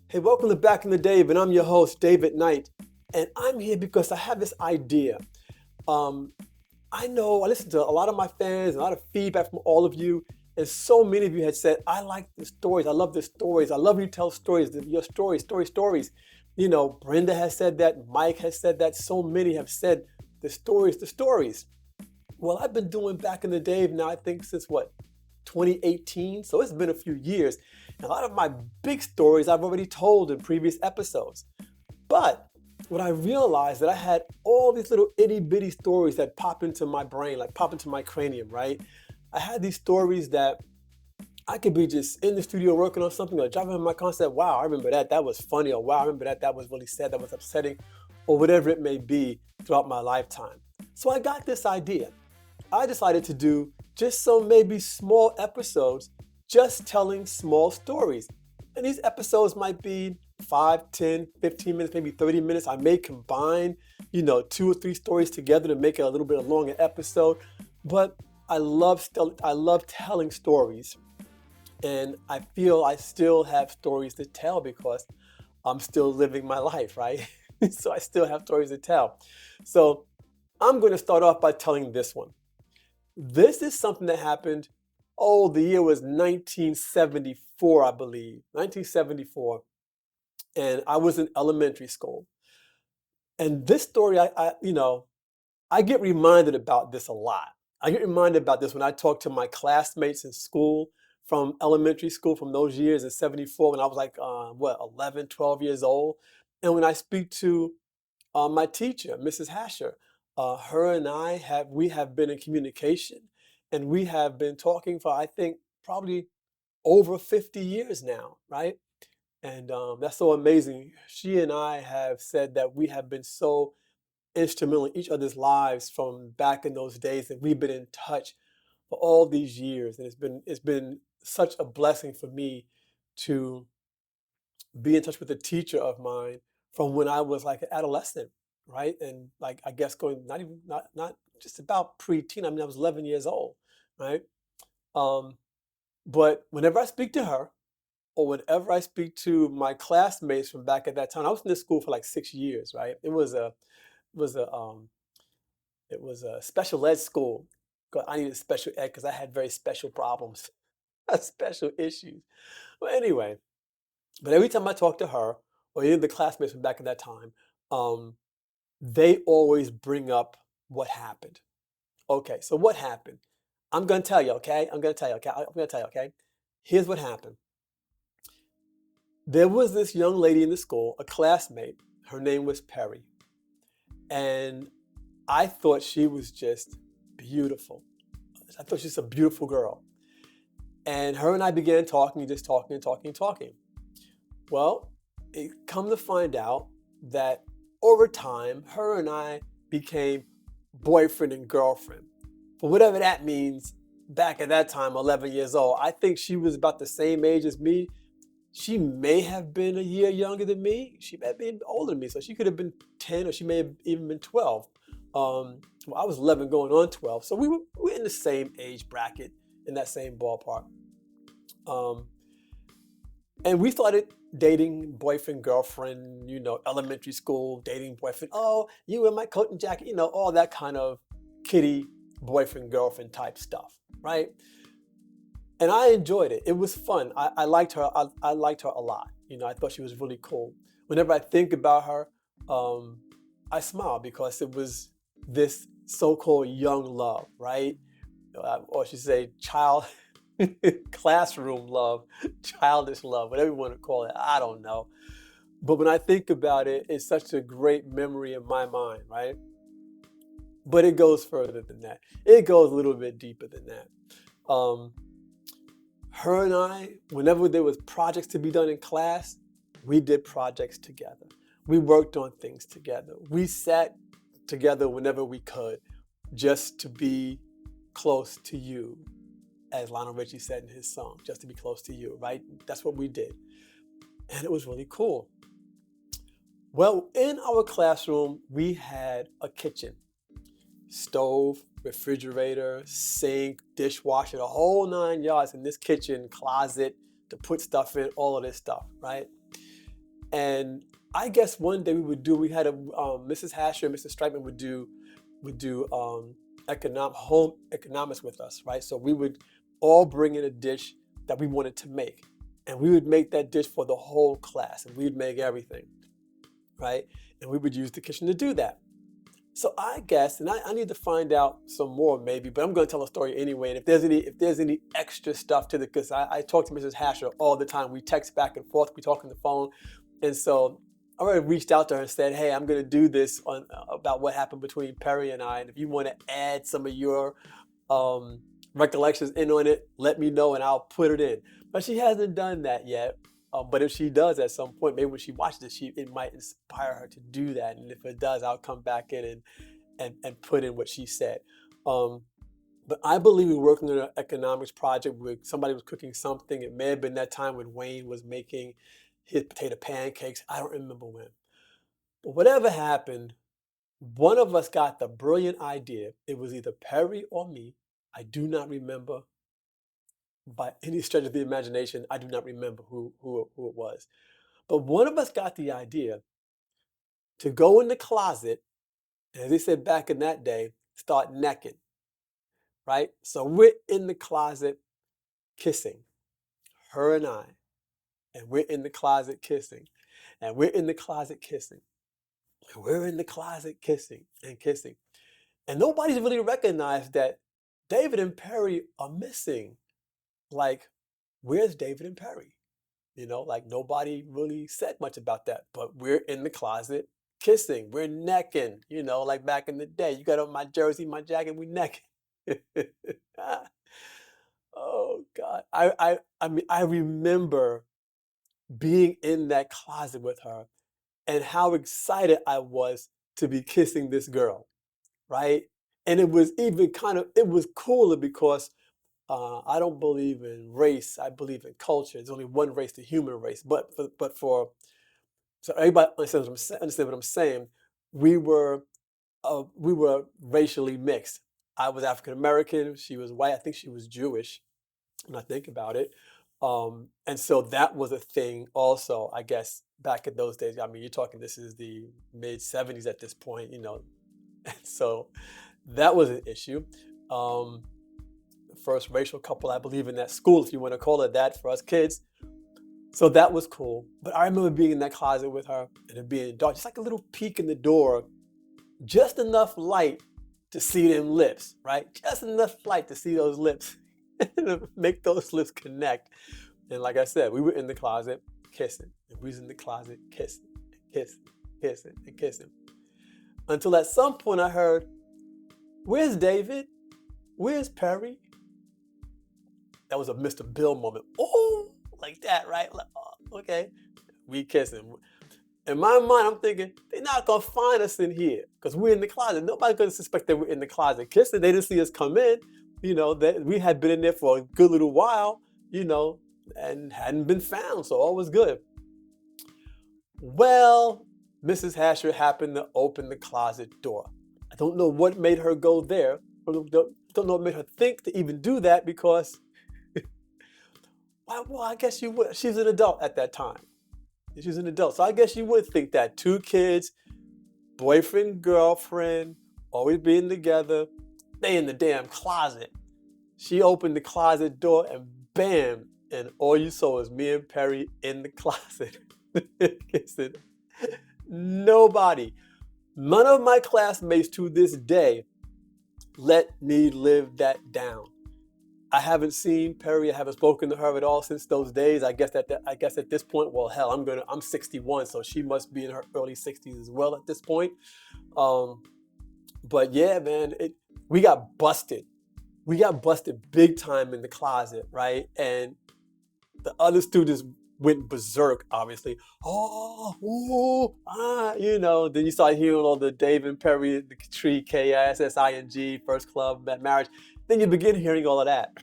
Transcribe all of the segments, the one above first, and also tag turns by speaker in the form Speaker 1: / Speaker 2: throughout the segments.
Speaker 1: Hey, welcome to Back in the Dave, and I'm your host, David Knight. And I'm here because I have this idea. Um, I know I listen to a lot of my fans, a lot of feedback from all of you, and so many of you had said, I like the stories, I love the stories, I love you tell stories, your stories, stories. You know, Brenda has said that, Mike has said that, so many have said the stories, the stories. Well, I've been doing Back in the Dave now, I think since what, 2018? So it's been a few years. And a lot of my big stories I've already told in previous episodes. But what I realized that I had all these little itty bitty stories that pop into my brain, like pop into my cranium, right? I had these stories that I could be just in the studio working on something or driving in my car and say, wow, I remember that. That was funny. Or wow, I remember that. That was really sad. That was upsetting. Or whatever it may be throughout my lifetime. So I got this idea. I decided to do just some maybe small episodes, just telling small stories. And these episodes might be 5, 10, 15 minutes, maybe 30 minutes. I may combine, two or three stories together to make it a little bit longer episode. But I love telling stories. And I feel I still have stories to tell because I'm still living my life, right? So I still have stories to tell. So I'm going to start off by telling this one. This is something that happened, the year was 1974, I believe, 1974. And I was in elementary school. And this story, I get reminded about this a lot. I get reminded about this when I talk to my classmates in school from elementary school from those years in 74 when I was like, 11, 12 years old. And when I speak to my teacher, Mrs. Hasher, her and we have been in communication and we have been talking for, I think, probably over 50 years now, right? And that's so amazing. She and I have said that we have been so instrumental in each other's lives from back in those days that we've been in touch for all these years. And it's been such a blessing for me to be in touch with a teacher of mine from when I was like an adolescent, right? And like I guess going not just about preteen. I mean, I was 11 years old, right? Um, but whenever I speak to her, or whenever I speak to my classmates from back at that time, I was in this school for like 6 years, right? It was a it was a special ed school. 'Cause I needed special ed because I had very special problems, special issues. Well, anyway, but every time I talk to her or any of the classmates from back at that time, um, they always bring up what happened. Okay, so what happened? I'm gonna tell you, okay? I'm gonna tell you, okay? I'm gonna tell you, okay? Here's what happened. There was this young lady in the school, a classmate. Her name was Peri. And I thought she was just beautiful. I thought she was a beautiful girl. And her and I began talking, just talking and talking and talking. Well, it come to find out that over time, her and I became boyfriend and girlfriend. For whatever that means, back at that time, 11 years old, I think she was about the same age as me. She may have been a year younger than me. She may have been older than me. So she could have been 10 or she may have even been 12. Well, I was 11 going on 12. So we were in the same age bracket, in that same ballpark. Um, and we started dating, boyfriend, girlfriend, elementary school, dating, boyfriend. Oh, you in my coat and jacket, all that kind of kiddie boyfriend, girlfriend type stuff, right? And I enjoyed it. It was fun. I liked her. I liked her a lot. I thought she was really cool. Whenever I think about her, um, I smile because it was this so-called young love, right? Or I should say child, classroom love, childish love, whatever you want to call it. I don't know. But when I think about it, it's such a great memory in my mind, right? But it goes further than that. It goes a little bit deeper than that. Um, Her and I, whenever there was projects to be done in class, we did projects together. We worked on things together. We sat together whenever we could just to be close to you, as Lionel Richie said in his song, just to be close to you, right? That's what we did. And it was really cool. Well, in our classroom, we had a kitchen, stove, refrigerator, sink, dishwasher, the whole 9 yards in this kitchen, closet to put stuff in, all of this stuff, right? And I guess one day we had a Mrs. Hasher and Mr. Stripeman would do home economics with us, right? So we would all bring in a dish that we wanted to make, and we would make that dish for the whole class, and we'd make everything, right? And we would use the kitchen to do that. So I guess, and I need to find out some more maybe, but I'm going to tell a story anyway. And if there's any extra stuff to the, because I talk to Mrs. Hasher all the time. We text back and forth. We talk on the phone, and so I already reached out to her and said, "Hey, I'm going to do this on about what happened between Peri and I, and if you want to add some of your um, recollections in on it, let me know and I'll put it in." But she hasn't done that yet. But if she does at some point, maybe when she watches it might inspire her to do that. And if it does, I'll come back in and put in what she said. Um, but I believe we were working on an economics project where somebody was cooking something. It may have been that time when Wayne was making his potato pancakes. I don't remember when. But whatever happened, one of us got the brilliant idea. It was either Perry or me. I do not remember by any stretch of the imagination. I do not remember who it was. But one of us got the idea to go in the closet, and as they said back in that day, start necking, right? So we're in the closet kissing, her and we're in the closet kissing, and we're in the closet kissing, and we're in the closet kissing and kissing. And nobody's really recognized that David and Perry are missing. Like, where's David and Perry? Like nobody really said much about that, but we're in the closet kissing, we're necking, like back in the day. You got on my jersey, my jacket, we necking. Oh God. I mean, I remember being in that closet with her and how excited I was to be kissing this girl, right? And it was even it was cooler because I don't believe in race. I believe in culture. There's only one race, the human race. So everybody understand what I'm saying. We were we were racially mixed. I was African American. She was white. I think she was Jewish. When I think about it, and so that was a thing also. I guess back in those days. I mean, you're talking. This is the mid '70s at this point. And so that was an issue. Um, First racial couple, I believe, in that school, if you want to call it that, for us kids. So that was cool. But I remember being in that closet with her and it being dark, just like a little peek in the door, just enough light to see them lips, right? Just enough light to see those lips and make those lips connect. And like I said, we were in the closet kissing, and we was in the closet kissing, and kissing, kissing, and kissing. Until at some point I heard, "Where's David? Where's Perry?" That was a Mr. Bill moment. Oh, like that, right? Like, oh, okay, we kissing. In my mind, I'm thinking they're not gonna find us in here because we're in the closet. Nobody's gonna suspect that we're in the closet kissing. They didn't see us come in. That we had been in there for a good little while. And hadn't been found, so all was good. Well, Mrs. Hasher happened to open the closet door. I don't know what made her go there. I don't know what made her think to even do that because well, I guess you would. She's an adult at that time. She's an adult. So I guess you would think that two kids, boyfriend, girlfriend, always being together, they in the damn closet. She opened the closet door and bam, and all you saw was me and Perry in the closet. Kissing. Nobody. None of my classmates to this day let me live that down. I haven't seen Perry. I haven't spoken to her at all since those days. I guess at this point, well, hell, I'm 61, so she must be in her early 60s as well at this point. But yeah, man, we got busted. We got busted big time in the closet, right? And the other students went berserk, obviously. Oh, ooh, Then you start hearing all the Dave and Perry, the tree, KISSING, first club, marriage. Then you begin hearing all of that.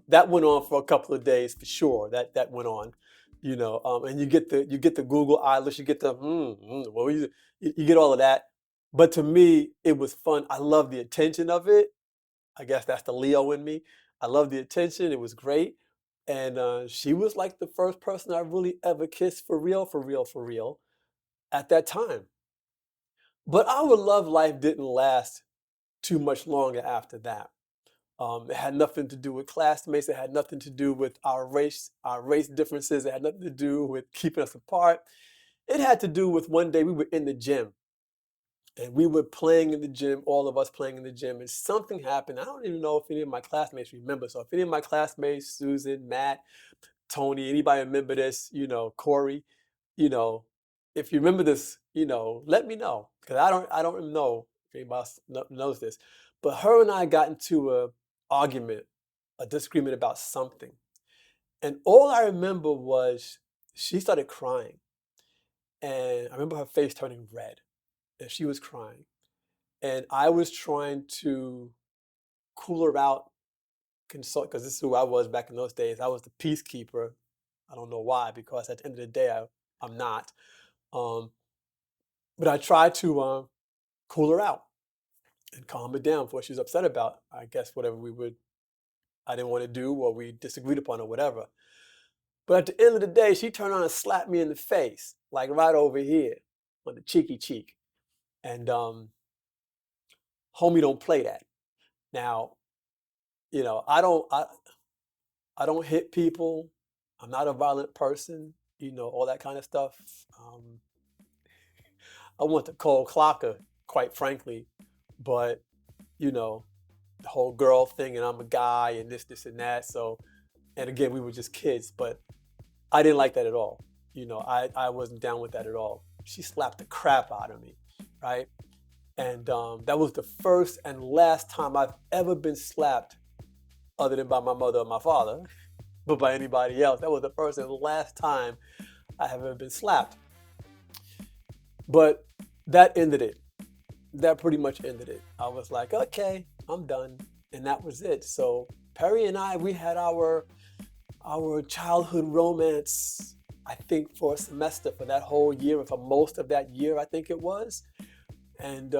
Speaker 1: That went on for a couple of days for sure. That went on. And you get the Google eye list, you get the well, you get all of that. But to me, it was fun. I love the attention of it. I guess that's the Leo in me. I love the attention. It was great. And she was like the first person I really ever kissed for real, for real, for real at that time. But our love life didn't last too much longer after that. It had nothing to do with classmates. It had nothing to do with our race differences. It had nothing to do with keeping us apart. It had to do with one day we were in the gym and we were playing in the gym, all of us playing in the gym, and something happened. I don't even know if any of my classmates remember. So if any of my classmates, Susan, Matt, Tony, anybody remember this, Corey, you know, if you remember this, let me know. Because I don't know if anybody else knows this. But her and I got into a argument, a disagreement about something. And all I remember was she started crying. And I remember her face turning red. And she was crying. And I was trying to cool her out, consult, because this is who I was back in those days. I was the peacekeeper. I don't know why, because at the end of the day, I'm not. Um, but I tried to cool her out and calm her down for what she was upset about. I guess whatever I didn't want to do or we disagreed upon or whatever. But at the end of the day, she turned on and slapped me in the face, like right over here on the cheeky cheek. And homie don't play that. Now, I don't hit people. I'm not a violent person, all that kind of stuff. Um, I want the cold clocker, quite frankly, but the whole girl thing, and I'm a guy, and this, and that. So, and again, we were just kids, but I didn't like that at all. I wasn't down with that at all. She slapped the crap out of me, right? And that was the first and last time I've ever been slapped, other than by my mother or my father, but by anybody else. That was the first and last time I have ever been slapped. But that ended it. That pretty much ended it. I was like, okay, I'm done. And that was it. So Perry and I, we had our childhood romance, I think, for a semester, for that whole year, or for most of that year, I think it was. And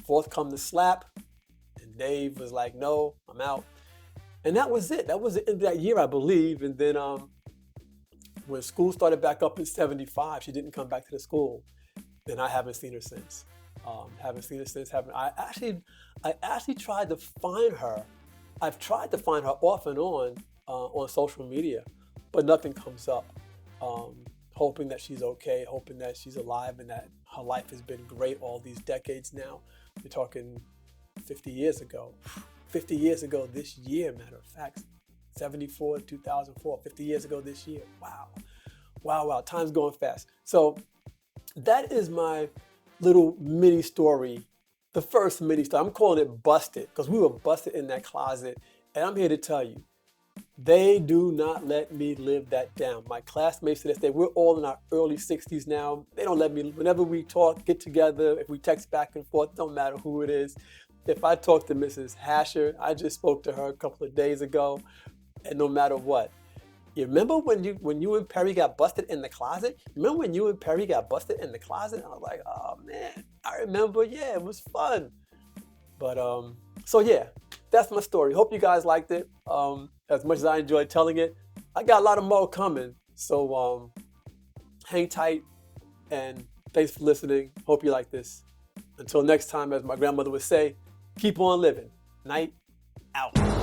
Speaker 1: forth come the slap. And Dave was like, no, I'm out. And that was it. That was the end of that year, I believe. And then when school started back up in '75, she didn't come back to the school. And I haven't seen her since. Haven't seen her since. I actually tried to find her. I've tried to find her off and on social media, but nothing comes up. Hoping that she's okay, hoping that she's alive and that her life has been great all these decades now. We're talking 50 years ago. 50 years ago this year, matter of fact. 74, 2004, 50 years ago this year. Wow. Wow, wow. Time's going fast. So that is my little mini story. The first mini story. I'm calling it Busted because we were busted in that closet. And I'm here to tell you, they do not let me live that down. My classmates to this day, we're all in our early 60s now. They don't let me, whenever we talk, get together, if we text back and forth, don't matter who it is. If I talk to Mrs. Hasher, I just spoke to her a couple of days ago, and no matter what. You remember when you and Perry got busted in the closet? Remember when you and Perry got busted in the closet? I was like, oh man, I remember, yeah, it was fun. But so yeah, that's my story. Hope you guys liked it. As much as I enjoyed telling it. I got a lot of more coming. So hang tight and thanks for listening. Hope you like this. Until next time, as my grandmother would say, keep on living. Night out.